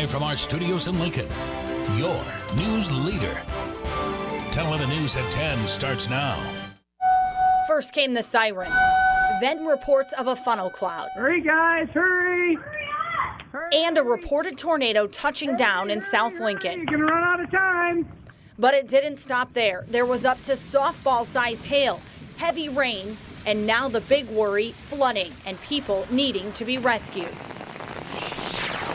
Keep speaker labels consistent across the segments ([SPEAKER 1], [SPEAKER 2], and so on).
[SPEAKER 1] Live from our studios in Lincoln, your news leader. 1011 News at 10 starts now.
[SPEAKER 2] First came the siren, then reports of a funnel cloud.
[SPEAKER 3] Hurry, guys, hurry!
[SPEAKER 2] And a reported tornado touching down in South Lincoln.
[SPEAKER 3] You're gonna run out of time.
[SPEAKER 2] But it didn't stop there. There was up to softball-sized hail, heavy rain, and now the big worry, flooding and people needing to be rescued.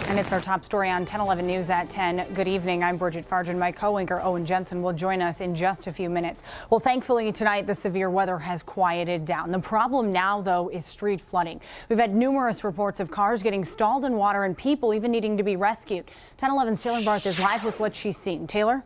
[SPEAKER 4] And it's our top story on 1011 News at 10. Good evening. I'm Bridget Fargen. My co-anchor Owen Jensen will join us in just a few minutes. Well, thankfully tonight the severe weather has quieted down. The problem now, though, is street flooding. We've had numerous reports of cars getting stalled in water and people even needing to be rescued. 1011's Taylor Barth is live with what she's seen. Taylor?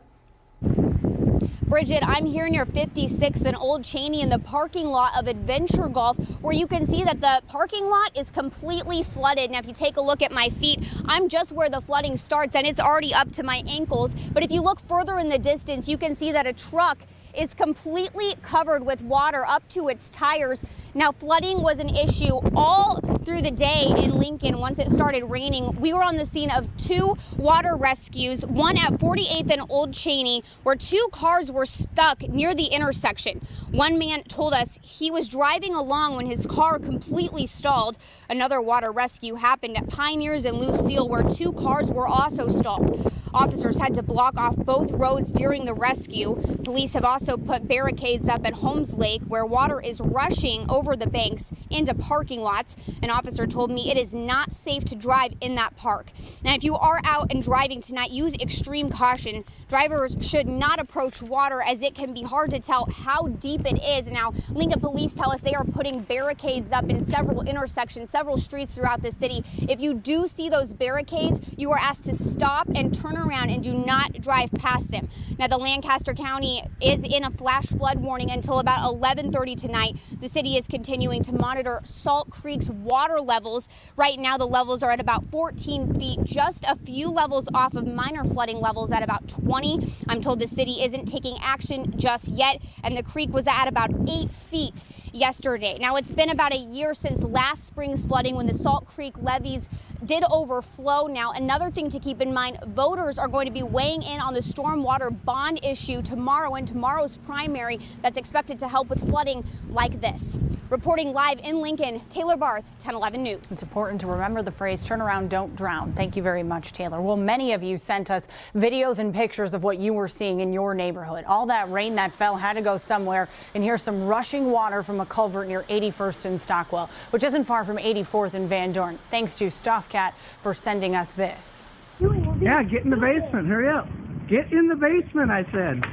[SPEAKER 5] Bridget, I'm here near 56th and Old Cheney in the parking lot of Adventure Golf, where you can see that the parking lot is completely flooded. Now, if you take a look at my feet, I'm just where the flooding starts and it's already up to my ankles. But if you look further in the distance, you can see that a truck is completely covered with water up to its tires. Now, flooding was an issue all through the day in Lincoln. Once it started raining, we were on the scene of two water rescues, one at 48th and Old Cheney, where two cars were stuck near the intersection. One man told us he was driving along when his car completely stalled. Another water rescue happened at Pioneers and Lucille, where two cars were also stalled. Officers had to block off both roads during the rescue. Police have also put barricades up at Holmes Lake, where water is rushing over the banks into parking lots. An officer told me it is not safe to drive in that park. Now, if you are out and driving tonight, use extreme caution. Drivers should not approach water as it can be hard to tell how deep it is. Now, Lincoln police tell us they are putting barricades up in several intersections, several streets throughout the city. If you do see those barricades, you are asked to stop and turn around and do not drive past them. Now, the Lancaster County is in a flash flood warning until about 11:30 tonight. The city is continuing to monitor Salt Creek's water levels. Right now, the levels are at about 14 feet, just a few levels off of minor flooding levels at about 20. I'm told the city isn't taking action just yet, and the creek was at about 8 feet yesterday. Now, it's been about a year since last spring's flooding when the Salt Creek levees did overflow. Now, another thing to keep in mind, voters are going to be weighing in on the stormwater bond issue tomorrow in tomorrow's primary that's expected to help with flooding like this. Reporting live in Lincoln, Taylor Barth, 1011 News.
[SPEAKER 4] It's important to remember the phrase, turn around, don't drown. Thank you very much, Taylor. Well, many of you sent us videos and pictures of what you were seeing in your neighborhood. All that rain that fell had to go somewhere, and here's some rushing water from a culvert near 81st and Stockwell, which isn't far from 84th and Van Dorn. Thanks to Stuffcat for sending us this.
[SPEAKER 3] Yeah, get in the basement. Hurry up. Get in the basement, I said.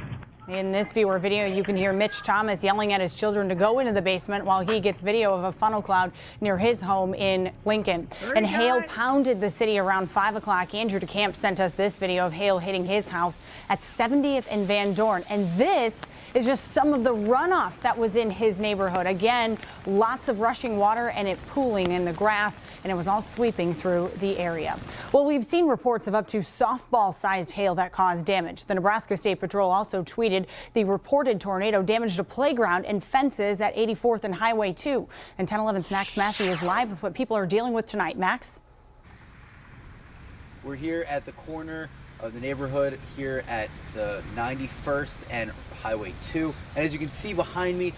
[SPEAKER 4] In this viewer video, you can hear Mitch Thomas yelling at his children to go into the basement while he gets video of a funnel cloud near his home in Lincoln. And hail pounded the city around 5 o'clock. Andrew DeCamp sent us this video of hail hitting his house at 70th and Van Dorn. And this is just some of the runoff that was in his neighborhood. Again, lots of rushing water and it pooling in the grass, and it was all sweeping through the area. Well, we've seen reports of up to softball-sized hail that caused damage. The Nebraska State Patrol also tweeted the reported tornado damaged a playground and fences at 84th and Highway 2. And 1011's Max Massey is live with what people are dealing with tonight. Max?
[SPEAKER 6] We're here at the corner of the neighborhood here at the 91st and Highway 2. And as you can see behind me,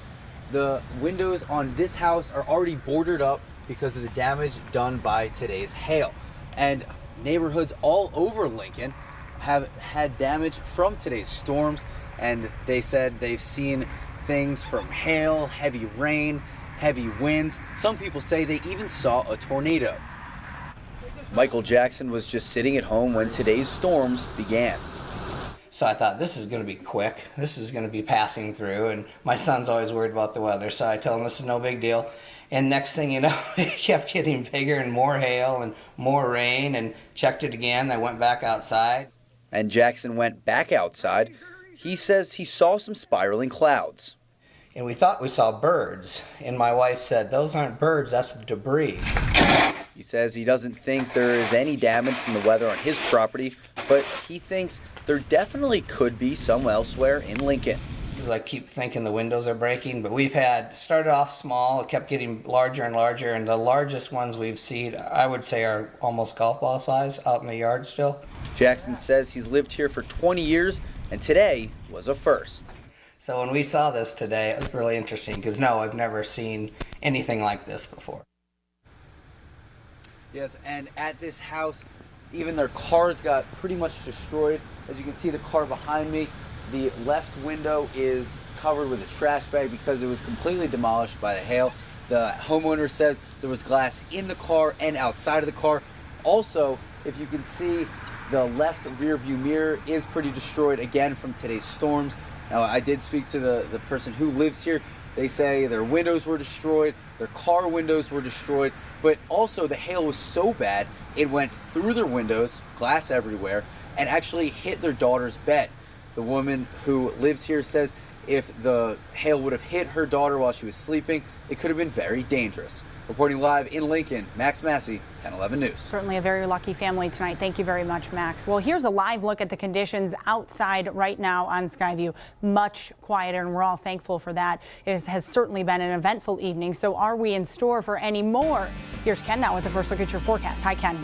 [SPEAKER 6] the windows on this house are already boarded up because of the damage done by today's hail. And neighborhoods all over Lincoln have had damage from today's storms. And they said they've seen things from hail, heavy rain, heavy winds. Some people say they even saw a tornado. Michael Jackson was just sitting at home when today's storms began.
[SPEAKER 7] So I thought, this is going to be quick. This is going to be passing through. And my son's always worried about the weather, so I tell him this is no big deal. And next thing you know, it kept getting bigger and more hail and more rain, and checked it again. I went back outside.
[SPEAKER 6] And Jackson went back outside. He says he saw some spiraling clouds.
[SPEAKER 7] And we thought we saw birds. And my wife said, those aren't birds, that's debris.
[SPEAKER 6] He says he doesn't think there is any damage from the weather on his property, but he thinks there definitely could be some elsewhere in Lincoln.
[SPEAKER 7] because I keep thinking the windows are breaking. But we've started off small, it kept getting larger and larger, and the largest ones we've seen, I would say, are almost golf ball size out in the yard still.
[SPEAKER 6] Jackson says he's lived here for 20 years, and today was a first.
[SPEAKER 7] So when we saw this today, it was really interesting because no, I've never seen anything like this before.
[SPEAKER 6] Yes, and at this house, even their cars got pretty much destroyed. As you can see, the car behind me, the left window is covered with a trash bag because it was completely demolished by the hail. The homeowner says there was glass in the car and outside of the car. Also, if you can see, the left rear view mirror is pretty destroyed again from today's storms. Now, I did speak to the person who lives here. They say their windows were destroyed, their car windows were destroyed, but also the hail was so bad, it went through their windows, glass everywhere, and actually hit their daughter's bed. The woman who lives here says if the hail would have hit her daughter while she was sleeping, it could have been very dangerous. Reporting live in Lincoln, Max Massey, 1011 News.
[SPEAKER 4] Certainly a very lucky family tonight. Thank you very much, Max. Well, here's a live look at the conditions outside right now on Skyview. Much quieter, and we're all thankful for that. It has certainly been an eventful evening. So are we in store for any more? Here's Ken now with the first look at your forecast. Hi, Ken.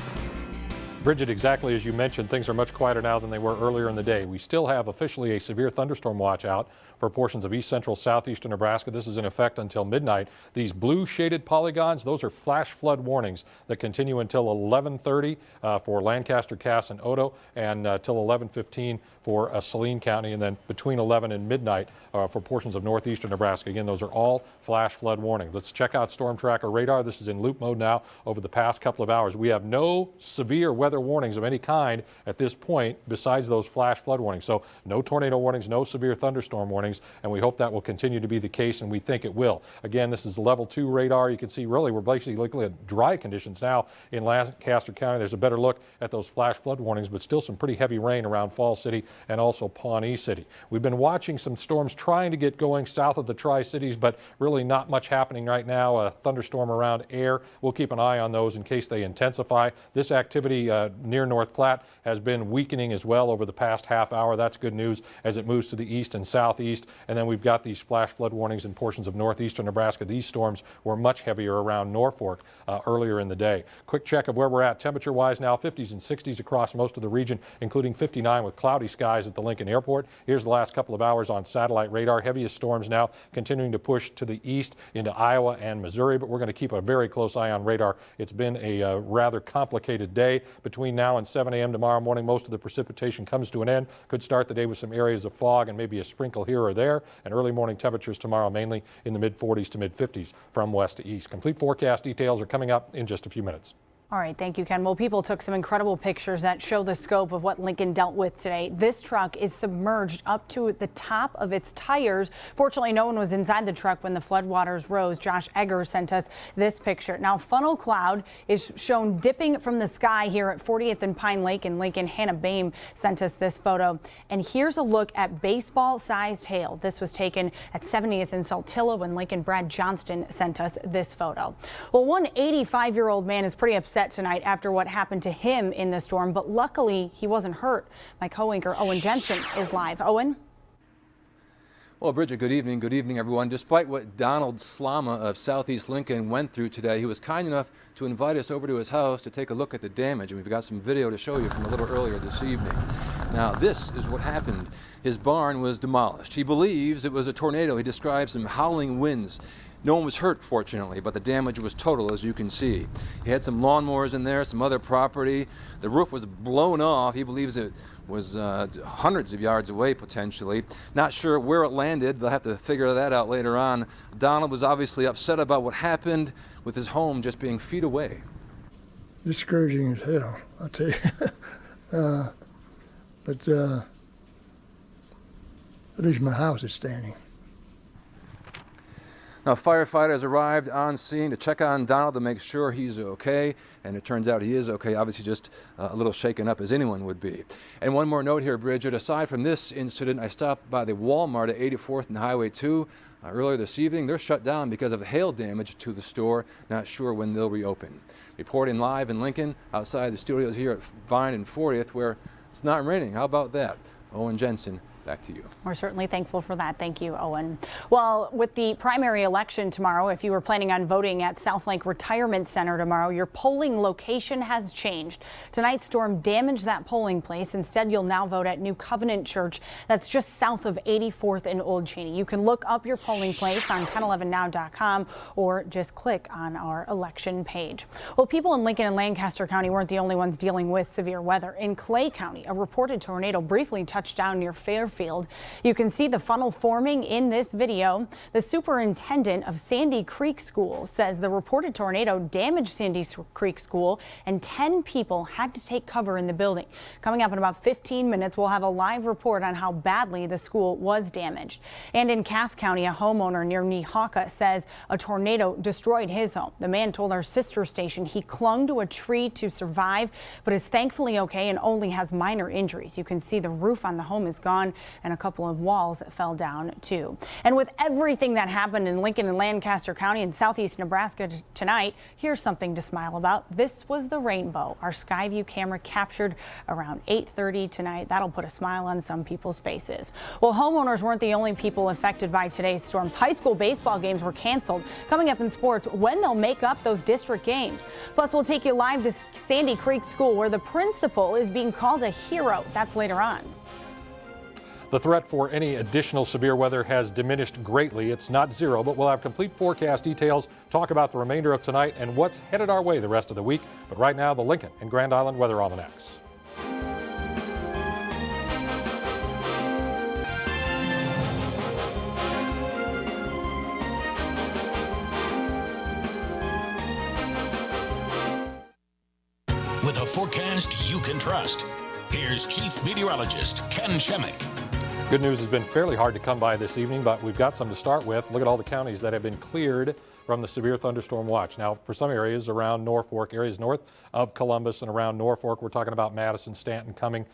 [SPEAKER 8] Bridget, exactly as you mentioned, things are much quieter now than they were earlier in the day. We still have officially a severe thunderstorm watch out for portions of east central southeastern Nebraska. This is in effect until midnight. These blue shaded polygons, those are flash flood warnings that continue until 11:30 for Lancaster, Cass, and Odo, and till 11:15 for Saline County, and then between 11 and midnight for portions of northeastern Nebraska. Again, those are all flash flood warnings. Let's check out Storm Tracker radar. This is in loop mode now over the past couple of hours. We have no severe weather warnings of any kind at this point besides those flash flood warnings. So no tornado warnings, no severe thunderstorm warnings, and we hope that will continue to be the case, and we think it will. Again, this is level 2 radar. You can see really we're basically looking at dry conditions now in Lancaster County. There's a better look at those flash flood warnings, but still some pretty heavy rain around Falls City and also Pawnee City. We've been watching some storms trying to get going south of the Tri-Cities, but really not much happening right now. A thunderstorm around Air. We'll keep an eye on those in case they intensify. This activity near North Platte has been weakening as well over the past half hour. That's good news as it moves to the east and southeast. And then we've got these flash flood warnings in portions of northeastern Nebraska. These storms were much heavier around Norfolk earlier in the day. Quick check of where we're at temperature-wise now, 50s and 60s across most of the region, including 59 with cloudy skies at the Lincoln Airport. Here's the last couple of hours on satellite radar. Heaviest storms now continuing to push to the east into Iowa and Missouri, but we're going to keep a very close eye on radar. It's been a rather complicated day. Between now and 7 a.m. tomorrow morning, most of the precipitation comes to an end. Could start the day with some areas of fog and maybe a sprinkle here or there. And early morning temperatures tomorrow mainly in the mid-40s to mid-50s from west to east. Complete forecast details are coming up in just a few minutes.
[SPEAKER 4] All right, thank you, Ken. Well, people took some incredible pictures that show the scope of what Lincoln dealt with today. This truck is submerged up to the top of its tires. Fortunately, no one was inside the truck when the floodwaters rose. Josh Egger sent us this picture. Now, funnel cloud is shown dipping from the sky here at 40th and Pine Lake in Lincoln. Hannah Boehm sent us this photo. And here's a look at baseball-sized hail. This was taken at 70th and Saltillo when Lincoln. Brad Johnston sent us this photo. Well, one 85-year-old man is pretty upset tonight after what happened to him in the storm, but luckily he wasn't hurt. My co-anchor Owen Jensen is live. Owen?
[SPEAKER 9] Well, Bridget, good evening. Good evening, everyone. Despite what Donald Slama of Southeast Lincoln went through today, he was kind enough to invite us over to his house to take a look at the damage, and we've got some video to show you from a little earlier this evening. Now, this is what happened. His barn was demolished. He believes it was a tornado. He describes some howling winds. No one was hurt, fortunately, but the damage was total, as you can see. He had some lawnmowers in there, some other property. The roof was blown off. He believes it was hundreds of yards away, potentially. Not sure where it landed. They'll have to figure that out later on. Donald was obviously upset about what happened with his home just being feet away.
[SPEAKER 10] Discouraging as hell, I'll tell you. But at least my house is standing.
[SPEAKER 9] Now, firefighters arrived on scene to check on Donald to make sure he's okay, and it turns out he is okay, obviously just a little shaken up as anyone would be. And one more note here, Bridget, aside from this incident, I stopped by the Walmart at 84th and Highway 2 earlier this evening. They're shut down because of hail damage to the store, not sure when they'll reopen. Reporting live in Lincoln, outside the studios here at Vine and 40th, where it's not raining. How about that? Owen Jensen, Back to you.
[SPEAKER 4] We're certainly thankful for that. Thank you, Owen. Well, with the primary election tomorrow, if you were planning on voting at Southlake Retirement Center tomorrow, your polling location has changed. Tonight's storm damaged that polling place. Instead, you'll now vote at New Covenant Church. That's just south of 84th and Old Cheney. You can look up your polling place on 1011now.com or just click on our election page. Well, people in Lincoln and Lancaster County weren't the only ones dealing with severe weather. In Clay County, a reported tornado briefly touched down near Fairfield. You can see the funnel forming in this video. The superintendent of Sandy Creek School says the reported tornado damaged Sandy Creek School and 10 people had to take cover in the building. Coming up in about 15 minutes, we'll have a live report on how badly the school was damaged. And in Cass County, a homeowner near Nehawka says a tornado destroyed his home. The man told our sister station he clung to a tree to survive, but is thankfully okay and only has minor injuries. You can see the roof on the home is gone, and a couple of walls fell down too. And with everything that happened in Lincoln and Lancaster County in southeast Nebraska tonight, here's something to smile about. This was the rainbow our Skyview camera captured around 8:30 tonight. That'll put a smile on some people's faces. Well, homeowners weren't the only people affected by today's storms. High school baseball games were canceled. Coming up in sports, when they'll make up those district games. Plus, we'll take you live to Sandy Creek School, where the principal is being called a hero. That's later on.
[SPEAKER 8] The threat for any additional severe weather has diminished greatly. It's not zero, but we'll have complete forecast details, talk about the remainder of tonight and what's headed our way the rest of the week. But right now, the Lincoln and Grand Island Weather Almanacs.
[SPEAKER 1] With a forecast you can trust, here's Chief Meteorologist Ken Chemick.
[SPEAKER 8] Good news has been fairly hard to come by this evening, but we've got some to start with. Look at all the counties that have been cleared from the severe thunderstorm watch. Now, for some areas around Norfolk, areas north of Columbus and around Norfolk, we're talking about Madison, Stanton, Cumming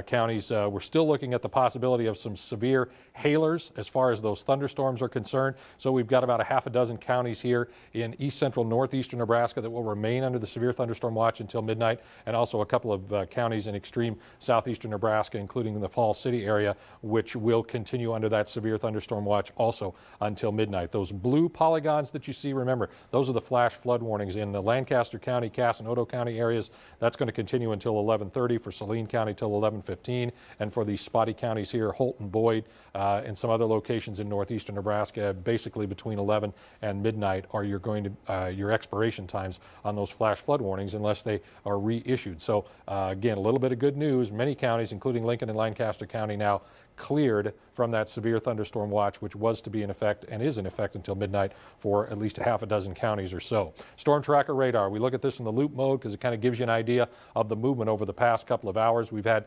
[SPEAKER 8] counties. We're still looking at the possibility of some severe hailers as far as those thunderstorms are concerned. So we've got about a half a dozen counties here in east central northeastern Nebraska that will remain under the severe thunderstorm watch until midnight, and also a couple of counties in extreme southeastern Nebraska, including the Falls City area, which will continue under that severe thunderstorm watch also until midnight. Those blue polygons that you see, remember, those are the flash flood warnings in the Lancaster County, Cass and Otoe County areas. That's going to continue until 11:30, for Saline County till 11:15, and for the spotty counties here, Holt and Boyd, and some other locations in northeastern Nebraska, basically between 11 and midnight are your expiration times on those flash flood warnings unless they are reissued. So again, a little bit of good news. Many counties, including Lincoln and Lancaster County, now cleared from that severe thunderstorm watch, which was to be in effect and is in effect until midnight for at least a half a dozen counties or so. Storm tracker radar, we look at this in the loop mode because it kind of gives you an idea of the movement over the past couple of hours. We've had,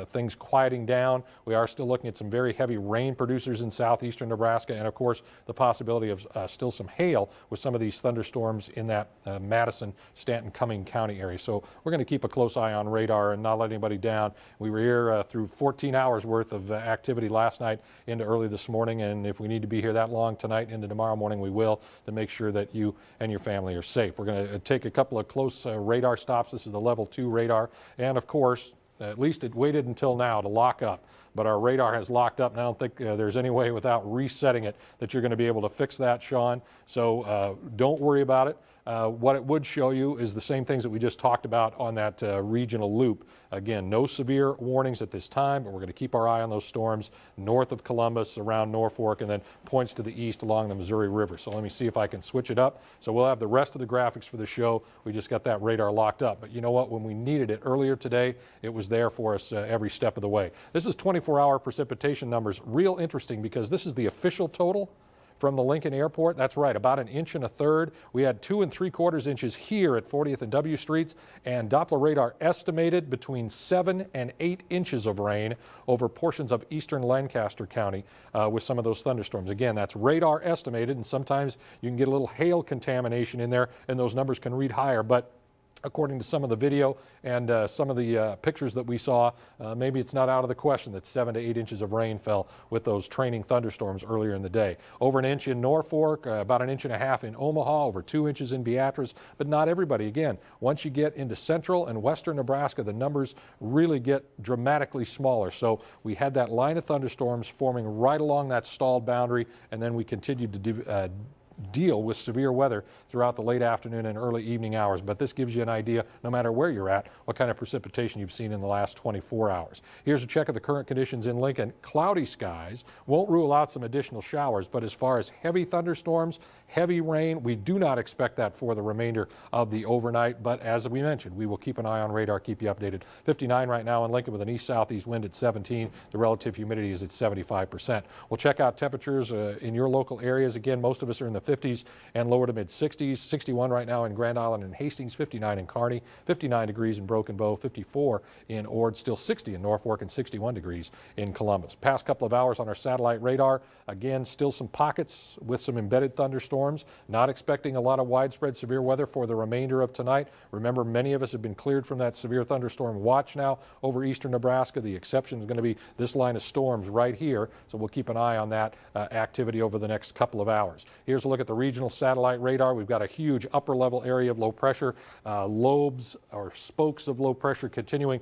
[SPEAKER 8] things quieting down. We are still looking at some very heavy rain producers in southeastern Nebraska, and of course the possibility of still some hail with some of these thunderstorms in that Madison, Stanton, Cumming County area. So we're going to keep a close eye on radar and not let anybody down. We were here through 14 hours worth of activity last night into early this morning, and if we need to be here that long tonight into tomorrow morning, we will, to make sure that you and your family are safe. We're going to take a couple of close radar stops. This is the level 2 radar, and of course, at least it waited until now to lock up, but our radar has locked up, and I don't think there's any way without resetting it that you're going to be able to fix that, Sean. So don't worry about it. What it would show you is the same things that we just talked about on that regional loop. Again, no severe warnings at this time, but we're going to keep our eye on those storms north of Columbus, around Norfolk, and then points to the east along the Missouri River. So let me see if I can switch it up. So we'll have the rest of the graphics for the show. We just got that radar locked up. But you know what? When we needed it earlier today, it was there for us every step of the way. This is 24-hour precipitation numbers. Real interesting because this is the official total from the Lincoln Airport. That's right, about 1 1/3 inches. We had 2 3/4 inches here at 40th and W Streets, and Doppler radar estimated between 7 and 8 inches of rain over portions of eastern Lancaster County with some of those thunderstorms. Again, that's radar estimated, and sometimes you can get a little hail contamination in there, and those numbers can read higher, but according to some of the video and some of the pictures that we saw, maybe it's not out of the question that 7 to 8 inches of rain fell with those training thunderstorms earlier in the day. Over an inch in Norfolk, about an inch and a half in Omaha, over 2 inches in Beatrice, but not everybody. Again, once you get into central and western Nebraska, the numbers really get dramatically smaller. So we had that line of thunderstorms forming right along that stalled boundary, and then we continued to deal with severe weather throughout the late afternoon and early evening hours. But this gives you an idea, no matter where you're at, what kind of precipitation you've seen in the last 24 hours. Here's a check of the current conditions in Lincoln. Cloudy skies won't rule out some additional showers, but as far as heavy thunderstorms, heavy rain, we do not expect that for the remainder of the overnight. But as we mentioned, we will keep an eye on radar, keep you updated. 59 right now in Lincoln with an east-southeast wind at 17. The relative humidity is at 75%. We'll check out temperatures in your local areas. Again, most of us are in the 50s and lower to mid-60s. 61 right now in Grand Island and Hastings, 59 in Kearney, 59 degrees in Broken Bow, 54 in Ord, still 60 in Norfolk, and 61 degrees in Columbus. Past couple of hours on our satellite radar, again, still some pockets with some embedded thunderstorms. Not expecting a lot of widespread severe weather for the remainder of tonight. Remember, many of us have been cleared from that severe thunderstorm watch now over eastern Nebraska. The exception is going to be this line of storms right here, so we'll keep an eye on that activity over the next couple of hours. Here's a look at the regional satellite radar. We've got a huge upper level area of low pressure, lobes or spokes of low pressure continuing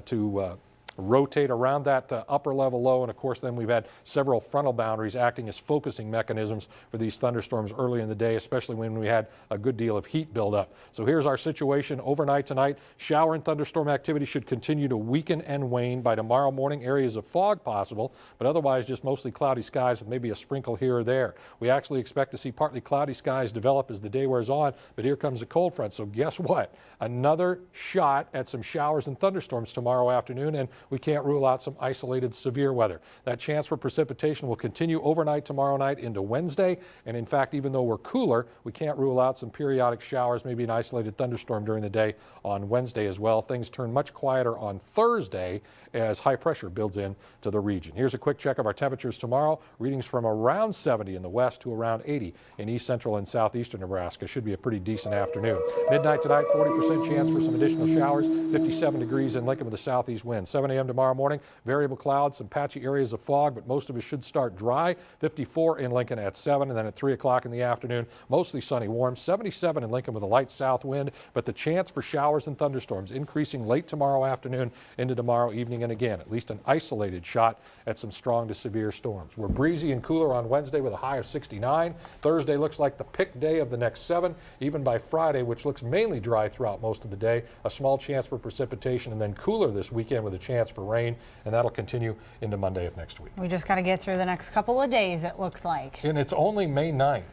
[SPEAKER 8] to rotate around that upper level low, and of course then we've had several frontal boundaries acting as focusing mechanisms for these thunderstorms early in the day, especially when we had a good deal of heat buildup. So here's our situation overnight tonight. Shower and thunderstorm activity should continue to weaken and wane. By tomorrow morning, areas of fog possible, but otherwise just mostly cloudy skies with maybe a sprinkle here or there. We actually expect to see partly cloudy skies develop as the day wears on, but here comes a cold front. So guess what? Another shot at some showers and thunderstorms tomorrow afternoon, and we can't rule out some isolated severe weather. That chance for precipitation will continue overnight tomorrow night into Wednesday. And in fact, even though we're cooler, we can't rule out some periodic showers, maybe an isolated thunderstorm during the day on Wednesday as well. Things turn much quieter on Thursday as high pressure builds in to the region. Here's a quick check of our temperatures tomorrow. Readings from around 70 in the west to around 80 in east central and southeastern Nebraska. Should be a pretty decent afternoon. Midnight tonight, 40% chance for some additional showers, 57 degrees in Lincoln with a southeast wind. 7 a.m. tomorrow morning, variable clouds, some patchy areas of fog, but most of it should start dry. 54 in Lincoln at 7, and then at 3 o'clock in the afternoon, mostly sunny warm. 77 in Lincoln with a light south wind, but the chance for showers and thunderstorms increasing late tomorrow afternoon into tomorrow evening, and again, at least an isolated shot at some strong to severe storms. We're breezy and cooler on Wednesday with a high of 69. Thursday looks like the pick day of the next 7. Even by Friday, which looks mainly dry throughout most of the day, a small chance for precipitation, and then cooler this weekend with a chance for rain, and that'll continue into Monday of next week.
[SPEAKER 4] We just got to get through the next couple of days, it looks like.
[SPEAKER 8] And it's only May 9th.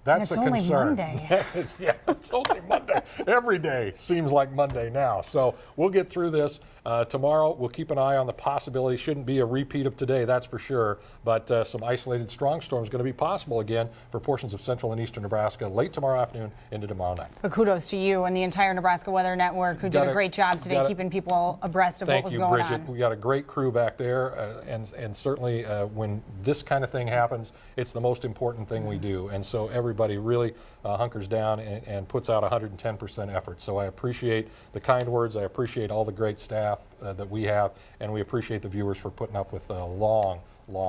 [SPEAKER 8] That's a concern.
[SPEAKER 4] It's only Monday.
[SPEAKER 8] It's only Monday. Every day seems like Monday now. So we'll get through this. Tomorrow, we'll keep an eye on the possibility. Shouldn't be a repeat of today, that's for sure. But some isolated strong storms going to be possible again for portions of central and eastern Nebraska late tomorrow afternoon into tomorrow night.
[SPEAKER 4] But kudos to you and the entire Nebraska Weather Network, who did a great job today keeping people abreast of what was going on.
[SPEAKER 8] Thank you, Bridget. We got a great crew back there, and certainly when this kind of thing happens, it's the most important thing we do. And so everybody really hunkers down and puts out 110% effort. So I appreciate the kind words. I appreciate all the great staff that we have, and we appreciate the viewers for putting up with a long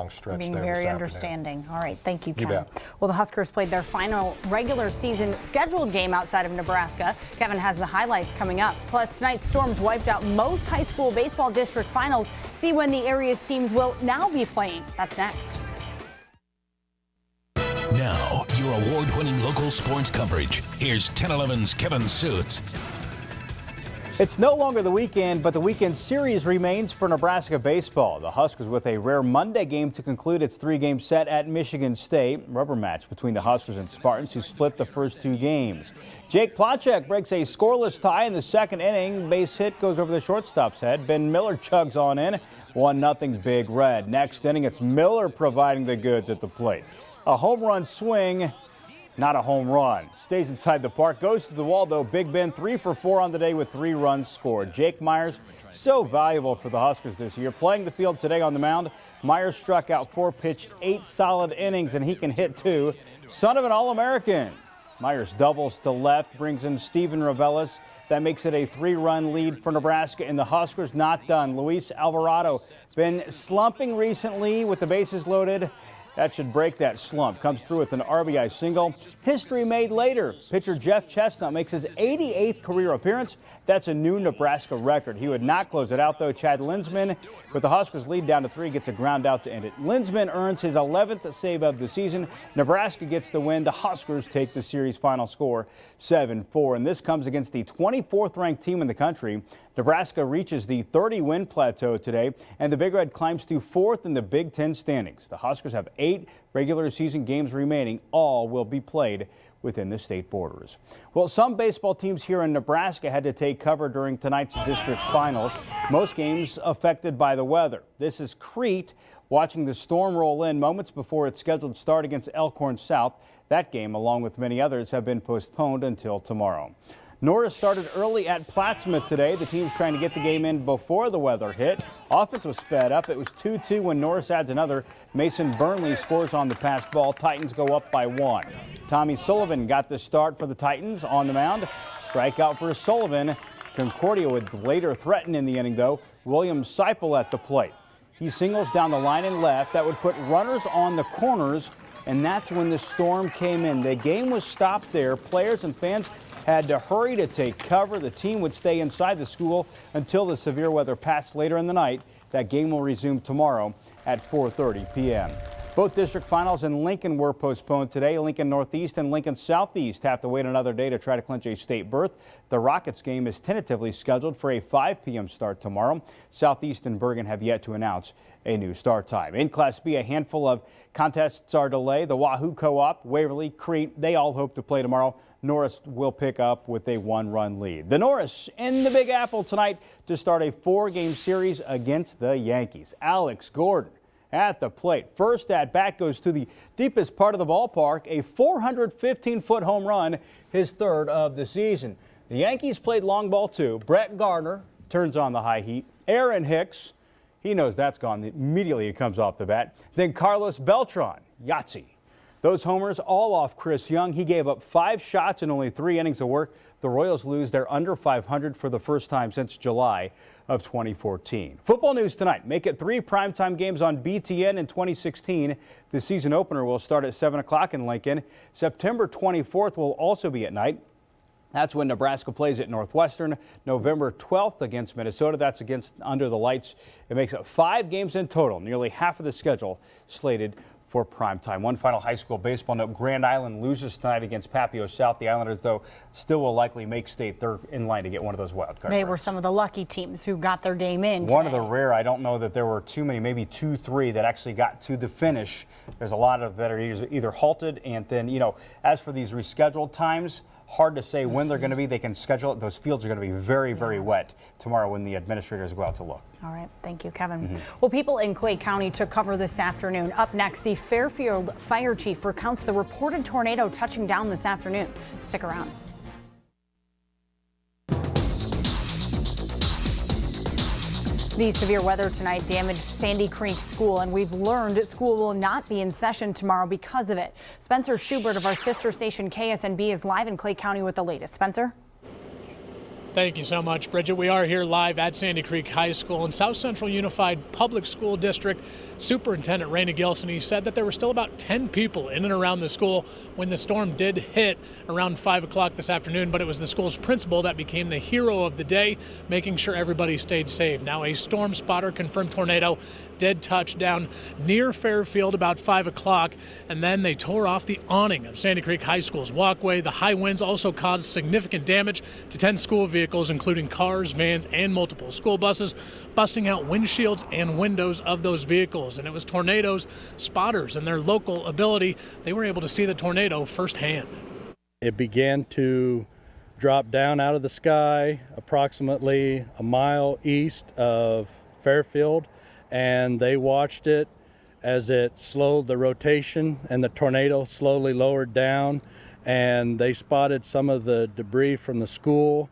[SPEAKER 8] stretch
[SPEAKER 4] being
[SPEAKER 8] there
[SPEAKER 4] very
[SPEAKER 8] this
[SPEAKER 4] understanding. All right, thank you, Ken.
[SPEAKER 8] You bet.
[SPEAKER 4] Well, the Huskers played their final regular season scheduled game outside of Nebraska. Kevin has the highlights coming up. Plus, tonight's Storms wiped out most high school baseball district finals. See when the area's teams will now be playing. That's next.
[SPEAKER 1] Now, your award-winning local sports coverage. Here's 1011's Kevin Suits.
[SPEAKER 11] It's no longer the weekend, but the weekend series remains for Nebraska baseball. The Huskers with a rare Monday game to conclude its 3-game set at Michigan State. Rubber match between the Huskers and Spartans, who split the first 2 games. Jake Plachek breaks a scoreless tie in the second inning. Base hit goes over the shortstop's head. Ben Miller chugs on in. 1-0 Big Red. Next inning, it's Miller providing the goods at the plate. A home run swing. Not a home run. Stays inside the park, goes to the wall though. Big Ben 3 for 4 on the day with 3 runs scored. Jake Myers, so valuable for the Huskers this year. Playing the field today on the mound, Myers struck out 4, pitched 8 solid innings, and he can hit too. Son of an All-American. Myers doubles to left, brings in Steven Ravelis. That makes it a 3-run lead for Nebraska, and the Huskers not done. Luis Alvarado been slumping recently with the bases loaded. That should break that slump. Comes through with an RBI single. History made later. Pitcher Jeff Chestnut makes his 88th career appearance. That's a new Nebraska record. He would not close it out, though. Chad Linsman, with the Huskers lead down to 3, gets a ground out to end it. Linsman earns his 11th save of the season. Nebraska gets the win. The Huskers take the series final score 7-4. And this comes against the 24th ranked team in the country. Nebraska reaches the 30-win plateau today, and the Big Red climbs to 4th in the Big Ten standings. The Huskers have 8 regular season games remaining. All will be played within the state borders. Well, some baseball teams here in Nebraska had to take cover during tonight's district finals. Most games affected by the weather. This is Crete watching the storm roll in moments before its scheduled start against Elkhorn South. That game, along with many others, have been postponed until tomorrow. Norris started early at Plattsmouth today. The team's trying to get the game in before the weather hit. Offense was sped up. It was 2-2 when Norris adds another. Mason Burnley scores on the passed ball. Titans go up by 1. Tommy Sullivan got the start for the Titans on the mound. Strikeout for Sullivan. Concordia would later threaten in the inning, though. William Seipel at the plate. He singles down the line and left. That would put runners on the corners, and that's when the storm came in. The game was stopped there. Players and fans had to hurry to take cover. The team would stay inside the school until the severe weather passed later in the night. That game will resume tomorrow at 4:30 p.m. Both district finals in Lincoln were postponed today. Lincoln Northeast and Lincoln Southeast have to wait another day to try to clinch a state berth. The Rockets game is tentatively scheduled for a 5 p.m. start tomorrow. Southeast and Bergen have yet to announce a new start time. In Class B, a handful of contests are delayed. The Wahoo Co-op, Waverly, Crete, they all hope to play tomorrow. Norris will pick up with a 1-run lead. The Norris in the Big Apple tonight to start a 4-game series against the Yankees. Alex Gordon at the plate. First at bat goes to the deepest part of the ballpark, a 415-foot home run, his 3rd of the season. The Yankees played long ball too. Brett Gardner turns on the high heat. Aaron Hicks, he knows that's gone immediately. It comes off the bat. Then Carlos Beltran, Yahtzee. Those homers all off Chris Young. He gave up 5 shots in only 3 innings of work. The Royals lose. They're under 500 for the first time since July of 2014. Football news tonight. Make it 3 primetime games on BTN in 2016. The season opener will start at 7 o'clock in Lincoln. September 24th will also be at night. That's when Nebraska plays at Northwestern. November 12th against Minnesota. That's against Under the Lights. It makes it 5 games in total, nearly half of the schedule slated for prime time. One final high school baseball note. Grand Island loses tonight against Papio South. The Islanders, though, still will likely make state. They're in line to get one of those wild card
[SPEAKER 4] They
[SPEAKER 11] berths.
[SPEAKER 4] were some of the lucky teams who got their game in today.
[SPEAKER 11] One of the rare. I don't know that there were too many, maybe 2, 3 that actually got to the finish. There's a lot of that are either halted, and then, as for these rescheduled times, hard to say when they're going to be. They can schedule it. Those fields are going to be very, very wet tomorrow when the administrators go out to look.
[SPEAKER 4] All right. Thank you, Kevin. Well, people in Clay County took cover this afternoon. Up next, the Fairfield Fire Chief recounts the reported tornado touching down this afternoon. Stick around. The severe weather tonight damaged Sandy Creek School, and we've learned school will not be in session tomorrow because of it. Spencer Schubert of our sister station KSNB is live in Clay County with the latest. Spencer?
[SPEAKER 12] Thank you so much, Bridget. We are here live at Sandy Creek High School in South Central Unified Public School District. Superintendent Raina Gilson, he said that there were still about 10 people in and around the school when the storm did hit around 5 o'clock this afternoon, but it was the school's principal that became the hero of the day, making sure everybody stayed safe. Now, a storm spotter confirmed tornado did touch down near Fairfield about 5 o'clock, and then they tore off the awning of Sandy Creek High School's walkway. The high winds also caused significant damage to 10 school vehicles, including cars, vans, and multiple school buses, busting out windshields and windows of those vehicles. And it was tornadoes spotters and their local ability. They were able to see the tornado firsthand.
[SPEAKER 13] It began to drop down out of the sky approximately a mile east of Fairfield, and they watched it as it slowed the rotation and the tornado slowly lowered down, and they spotted some of the debris from the school.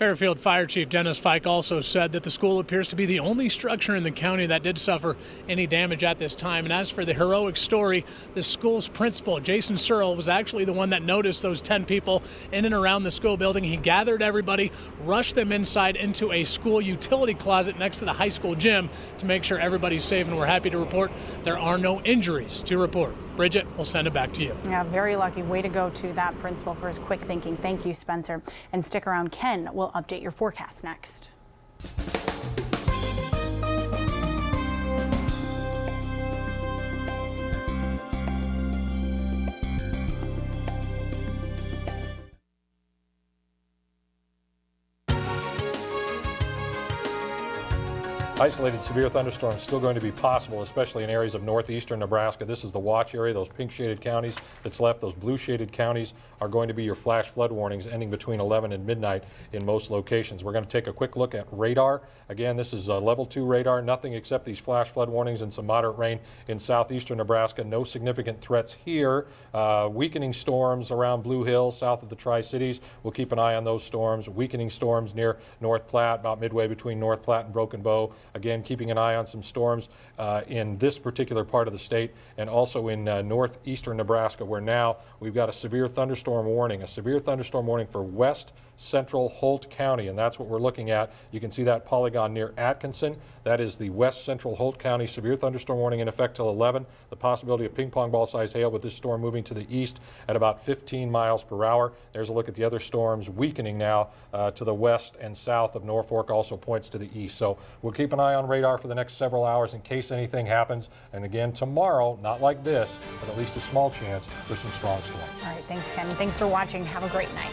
[SPEAKER 12] Fairfield Fire Chief Dennis Fike also said that the school appears to be the only structure in the county that did suffer any damage at this time. And as for the heroic story, the school's principal, Jason Searle, was actually the one that noticed those 10 people in and around the school building. He gathered everybody, rushed them inside into a school utility closet next to the high school gym to make sure everybody's safe. And we're happy to report there are no injuries to report. Bridget, we'll send it back to you.
[SPEAKER 4] Yeah, very lucky. Way to go to that principal for his quick thinking. Thank you, Spencer. And stick around. Ken will update your forecast next.
[SPEAKER 8] Isolated severe thunderstorms still going to be possible, especially in areas of northeastern Nebraska. This is the watch area, those pink shaded counties that's left. Those blue shaded counties are going to be your flash flood warnings ending between 11 and midnight in most locations. We're going to take a quick look at radar. Again, this is level 2 radar, nothing except these flash flood warnings and some moderate rain in southeastern Nebraska. No significant threats here. Weakening storms around Blue Hill, south of the Tri-Cities. We'll keep an eye on those storms. Weakening storms near North Platte, about midway between North Platte and Broken Bow. Again, keeping an eye on some storms in this particular part of the state and also in northeastern Nebraska, where now we've got a severe thunderstorm warning for west central Holt County, and that's what we're looking at. You can see that polygon near Atkinson. That is the west central Holt County severe thunderstorm warning in effect till 11. The possibility of ping pong ball size hail with this storm moving to the east at about 15 miles per hour. There's a look at the other storms weakening now to the west and south of Norfolk, also points to the east. So we'll keep an eye on radar for the next several hours in case anything happens. And again, tomorrow, not like this, but at least a small chance for some strong storms.
[SPEAKER 4] All right, thanks, Ken. Thanks for watching. Have a great night.